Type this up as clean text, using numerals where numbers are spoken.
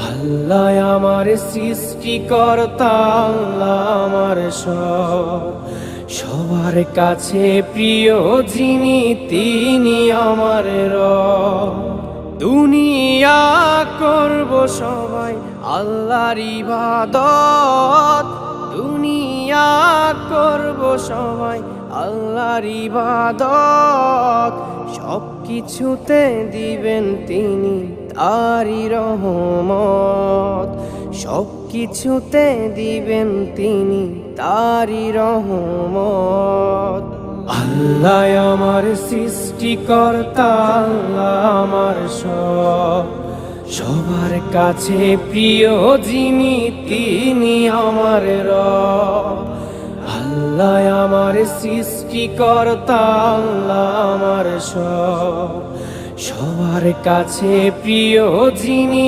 আল্লাহ আমার সৃষ্টিকর্তা, আল্লাহ আমার সব, সবার কাছে প্রিয় যিনি তিনি আমার রব। দুনিয়া করব সবাই আল্লাহর ইবাদত, দুনিয়া করব সবাই আল্লাহর ইবাদত, সব কিছুতে দিবেন তিনি তারি রহমত, সব কিছুতে দিবেন তিনি তারি রহমত। আল্লাহ আমার সৃষ্টিকর্তা, আল্লাহ আমার সব, সবার কাছে প্রিয় যিনি তিনি আমার রব। আল্লাহ আমার সৃষ্টিকর্তা, আল্লাহ আমার সব, সবার কাছে প্রিয় যিনি